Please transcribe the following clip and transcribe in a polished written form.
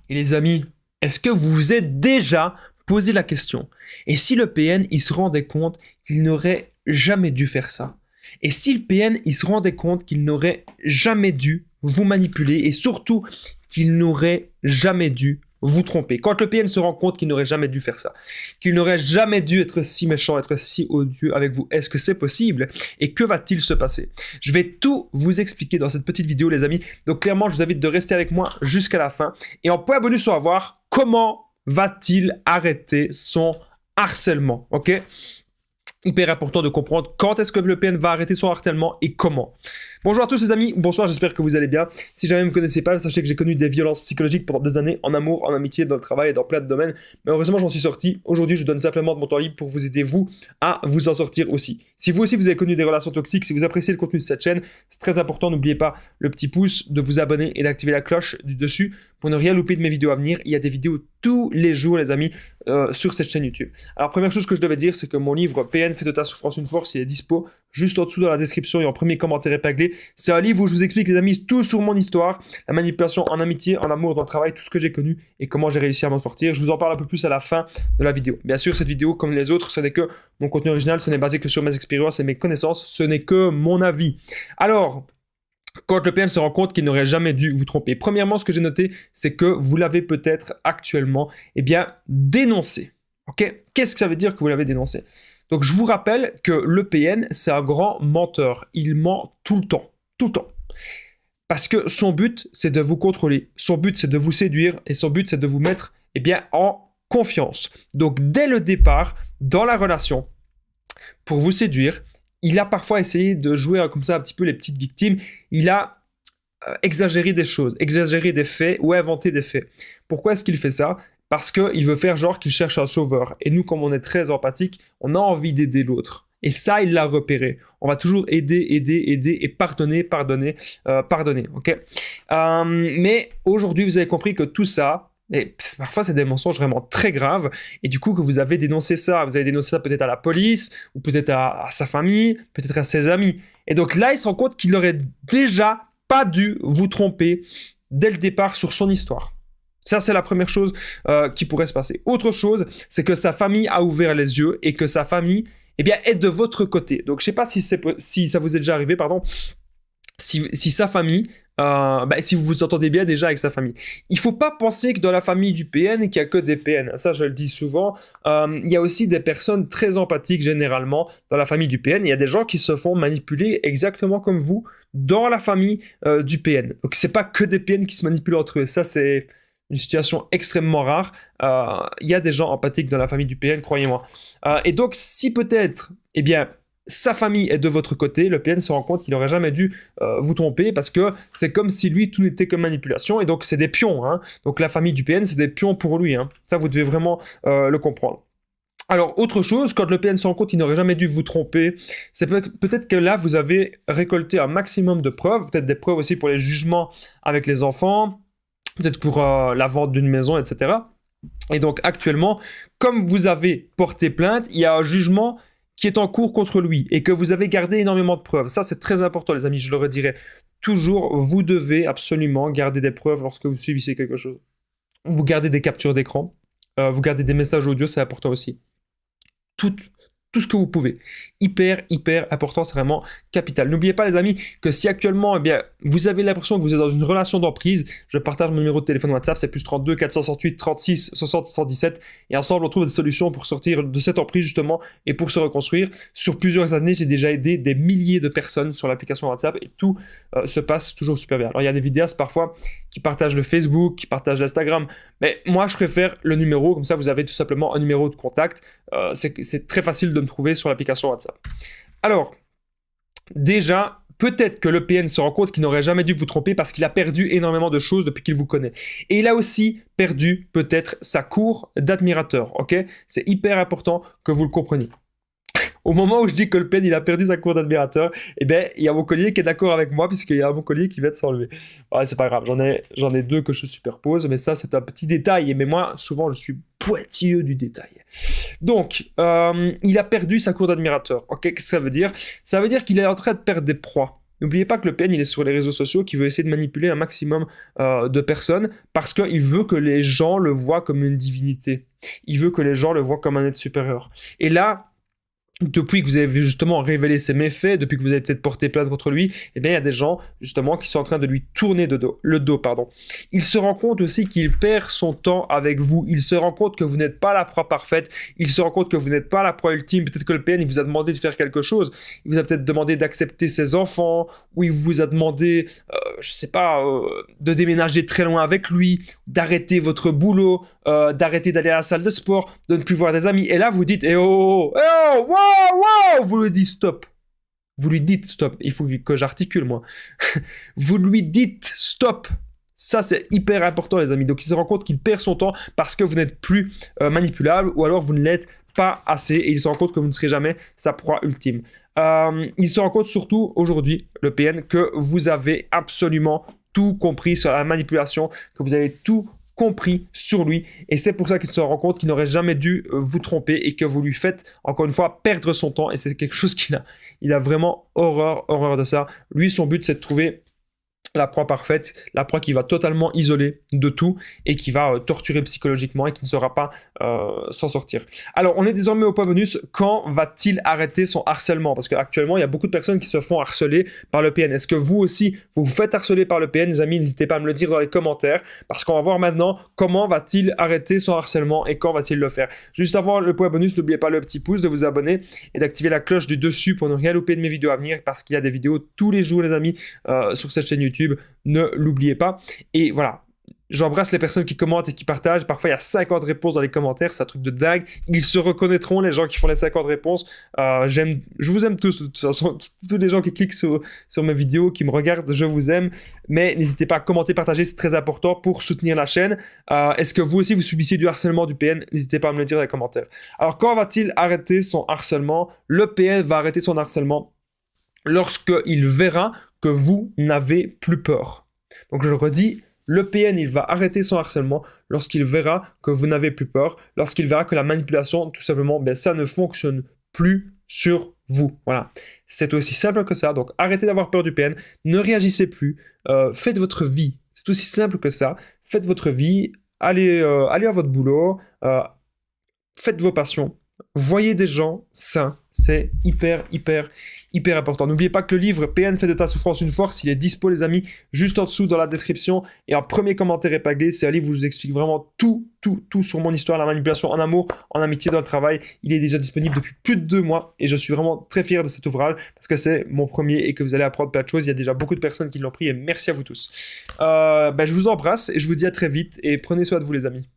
Et les amis, est-ce que vous vous êtes déjà posé la question? Et si le PN, il se rendait compte qu'il n'aurait jamais dû faire ça? Et si le PN, il se rendait compte qu'il n'aurait jamais dû vous manipuler et surtout qu'il n'aurait jamais dû vous tromper? Quand le PN se rend compte qu'il n'aurait jamais dû faire ça, qu'il n'aurait jamais dû être si méchant, être si odieux avec vous, est-ce que c'est possible? Et que va-t-il se passer? Je vais tout vous expliquer dans cette petite vidéo, les amis. Donc clairement, je vous invite de rester avec moi jusqu'à la fin. Et en point bonus, on va voir comment va-t-il arrêter son harcèlement, ok? Hyper important de comprendre quand est-ce que le PN va arrêter son harcèlement et comment. Bonjour à tous les amis, bonsoir, j'espère que vous allez bien. Si jamais vous ne me connaissez pas, sachez que j'ai connu des violences psychologiques pendant des années, en amour, en amitié, dans le travail et dans plein de domaines. Mais heureusement, j'en suis sorti. Aujourd'hui, je donne simplement de mon temps libre pour vous aider, vous, à vous en sortir aussi. Si vous aussi, vous avez connu des relations toxiques, si vous appréciez le contenu de cette chaîne, c'est très important, n'oubliez pas le petit pouce, de vous abonner et d'activer la cloche du dessus pour ne rien louper de mes vidéos à venir. Il y a des vidéos tous les jours, les amis, sur cette chaîne YouTube. Alors, première chose que je devais dire, c'est que mon livre PN, Fais de ta souffrance une force, il est dispo juste en dessous dans la description et en premier commentaire épinglé. C'est un livre où je vous explique, les amis, tout sur mon histoire, la manipulation en amitié, en amour, dans le travail, tout ce que j'ai connu et comment j'ai réussi à m'en sortir. Je vous en parle un peu plus à la fin de la vidéo. Bien sûr, cette vidéo, comme les autres, ce n'est que mon contenu original, ce n'est basé que sur mes expériences et mes connaissances, ce n'est que mon avis. Alors, quand le PN se rend compte qu'il n'aurait jamais dû vous tromper. Premièrement, ce que j'ai noté, c'est que vous l'avez peut-être actuellement, dénoncé. Ok? Qu'est-ce que ça veut dire que vous l'avez dénoncé? Donc, je vous rappelle que le PN, c'est un grand menteur. Il ment tout le temps. Tout le temps. Parce que son but, c'est de vous contrôler. Son but, c'est de vous séduire. Et son but, c'est de vous mettre, en confiance. Donc, dès le départ, dans la relation, pour vous séduire, il a parfois essayé de jouer comme ça un petit peu les petites victimes. Il a exagéré des choses, exagéré des faits ou inventé des faits. Pourquoi est-ce qu'il fait ça? Parce qu'il veut faire genre qu'il cherche un sauveur. Et nous, comme on est très empathique, on a envie d'aider l'autre. Et ça, il l'a repéré. On va toujours aider et pardonner, ok? Mais aujourd'hui, vous avez compris que tout ça, et parfois c'est des mensonges vraiment très graves, et du coup que vous avez dénoncé ça, vous avez dénoncé ça peut-être à la police, ou peut-être à sa famille, peut-être à ses amis. Et donc là, il se rend compte qu'il n'aurait déjà pas dû vous tromper dès le départ sur son histoire. Ça, c'est la première chose qui pourrait se passer. Autre chose, c'est que sa famille a ouvert les yeux et que sa famille, est de votre côté. Donc, je ne sais pas si ça vous est déjà arrivé, si sa famille, si vous vous entendez bien déjà avec sa famille. Il ne faut pas penser que dans la famille du PN, qu'il n'y a que des PN. Ça, je le dis souvent. Il y a aussi des personnes très empathiques, généralement, dans la famille du PN. Il y a des gens qui se font manipuler exactement comme vous dans la famille du PN. Donc, ce n'est pas que des PN qui se manipulent entre eux. Ça, c'est une situation extrêmement rare. Il y a des gens empathiques dans la famille du PN, croyez-moi. Et donc, si peut-être, sa famille est de votre côté, le PN se rend compte qu'il n'aurait jamais dû vous tromper parce que c'est comme si lui, tout n'était que manipulation. Et donc, c'est des pions. Hein. Donc, la famille du PN, c'est des pions pour lui. Hein. Ça, vous devez vraiment le comprendre. Alors, autre chose, quand le PN se rend compte qu'il n'aurait jamais dû vous tromper, c'est peut-être que là, vous avez récolté un maximum de preuves, peut-être des preuves aussi pour les jugements avec les enfants, peut-être pour la vente d'une maison, etc. Et donc, actuellement, comme vous avez porté plainte, il y a un jugement qui est en cours contre lui et que vous avez gardé énormément de preuves. Ça, c'est très important, les amis, je le redirai toujours. Vous devez absolument garder des preuves lorsque vous subissez quelque chose. Vous gardez des captures d'écran, vous gardez des messages audio, c'est important aussi. Tout ce que vous pouvez. Hyper important, c'est vraiment capital. N'oubliez pas, les amis, que si actuellement, vous avez l'impression que vous êtes dans une relation d'emprise, je partage mon numéro de téléphone WhatsApp, c'est plus 32 468 36 60 117, et ensemble, on trouve des solutions pour sortir de cette emprise, justement, et pour se reconstruire. Sur plusieurs années, j'ai déjà aidé des milliers de personnes sur l'application WhatsApp, et tout se passe toujours super bien. Alors, il y a des vidéastes, parfois, qui partagent le Facebook, qui partagent l'Instagram, mais moi, je préfère le numéro, comme ça, vous avez tout simplement un numéro de contact. C'est très facile de me trouver sur l'application WhatsApp. Alors, déjà, peut-être que le PN se rend compte qu'il n'aurait jamais dû vous tromper parce qu'il a perdu énormément de choses depuis qu'il vous connaît. Et il a aussi perdu peut-être sa cour d'admirateurs, ok? C'est hyper important que vous le compreniez. Au moment où je dis que le PN il a perdu sa cour d'admirateurs, il y a mon collier qui est d'accord avec moi puisqu'il y a mon collier qui vient de s'enlever. Ouais, c'est pas grave, j'en ai deux que je superpose, mais ça c'est un petit détail. Mais moi, souvent, je suis pointilleux du détail. Donc, il a perdu sa cour d'admirateurs. Ok, qu'est-ce que ça veut dire? Ça veut dire qu'il est en train de perdre des proies. N'oubliez pas que le PN, il est sur les réseaux sociaux, qui veut essayer de manipuler un maximum de personnes parce qu'il veut que les gens le voient comme une divinité. Il veut que les gens le voient comme un être supérieur. Et là, depuis que vous avez justement révélé ses méfaits, depuis que vous avez peut-être porté plainte contre lui, eh bien, il y a des gens, justement, qui sont en train de lui tourner le dos. Il se rend compte aussi qu'il perd son temps avec vous. Il se rend compte que vous n'êtes pas la proie parfaite. Il se rend compte que vous n'êtes pas la proie ultime. Peut-être que le PN, il vous a demandé de faire quelque chose. Il vous a peut-être demandé d'accepter ses enfants, ou il vous a demandé, je sais pas, de déménager très loin avec lui, d'arrêter votre boulot, d'arrêter d'aller à la salle de sport, de ne plus voir des amis. Et là, vous dites, eh oh, eh oh, wow, wow, vous lui dites stop. Vous lui dites stop. Il faut que j'articule, moi. Vous lui dites stop. Ça, c'est hyper important, les amis. Donc, il se rend compte qu'il perd son temps parce que vous n'êtes plus manipulable ou alors vous ne l'êtes pas assez et il se rend compte que vous ne serez jamais sa proie ultime. Il se rend compte surtout aujourd'hui, le PN, que vous avez absolument tout compris sur la manipulation, que vous avez tout compris sur lui et c'est pour ça qu'il se rend compte qu'il n'aurait jamais dû vous tromper et que vous lui faites encore une fois perdre son temps et c'est quelque chose il a vraiment horreur de ça. Lui, son but, c'est de trouver la proie parfaite, la proie qui va totalement isoler de tout et qui va torturer psychologiquement et qui ne saura pas s'en sortir. Alors, on est désormais au point bonus. Quand va-t-il arrêter son harcèlement? Parce qu'actuellement, il y a beaucoup de personnes qui se font harceler par le PN. Est-ce que vous aussi, vous vous faites harceler par le PN? Les amis, n'hésitez pas à me le dire dans les commentaires parce qu'on va voir maintenant comment va-t-il arrêter son harcèlement et quand va-t-il le faire. Juste avant le point bonus, n'oubliez pas le petit pouce, de vous abonner et d'activer la cloche du dessus pour ne rien louper de mes vidéos à venir parce qu'il y a des vidéos tous les jours, les amis, sur cette chaîne YouTube. Ne l'oubliez pas. Et voilà, j'embrasse les personnes qui commentent et qui partagent. Parfois, il y a 50 réponses dans les commentaires. C'est un truc de dingue. Ils se reconnaîtront, les gens qui font les 50 réponses. Je vous aime tous. De toute façon, tous les gens qui cliquent sur mes vidéos, qui me regardent, je vous aime. Mais n'hésitez pas à commenter, partager. C'est très important pour soutenir la chaîne. Est-ce que vous aussi, vous subissez du harcèlement du PN? N'hésitez pas à me le dire dans les commentaires. Alors, quand va-t-il arrêter son harcèlement? Le PN va arrêter son harcèlement lorsqu'il verra que vous n'avez plus peur. Donc je le redis, le PN, il va arrêter son harcèlement lorsqu'il verra que vous n'avez plus peur, lorsqu'il verra que la manipulation, tout simplement, ça ne fonctionne plus sur vous. Voilà, c'est aussi simple que ça. Donc arrêtez d'avoir peur du PN, ne réagissez plus, faites votre vie. C'est aussi simple que ça. Faites votre vie, allez à votre boulot, faites vos passions. Voyez des gens sains, c'est hyper important. N'oubliez pas que le livre PN fait de ta souffrance une force, il est dispo les amis, juste en dessous dans la description et en premier commentaire épinglé, c'est un livre où je vous explique vraiment tout sur mon histoire, la manipulation en amour, en amitié, dans le travail. Il est déjà disponible depuis plus de 2 mois et je suis vraiment très fier de cet ouvrage parce que c'est mon premier et que vous allez apprendre plein de choses. Il y a déjà beaucoup de personnes qui l'ont pris et merci à vous tous. Je vous embrasse et je vous dis à très vite et prenez soin de vous les amis.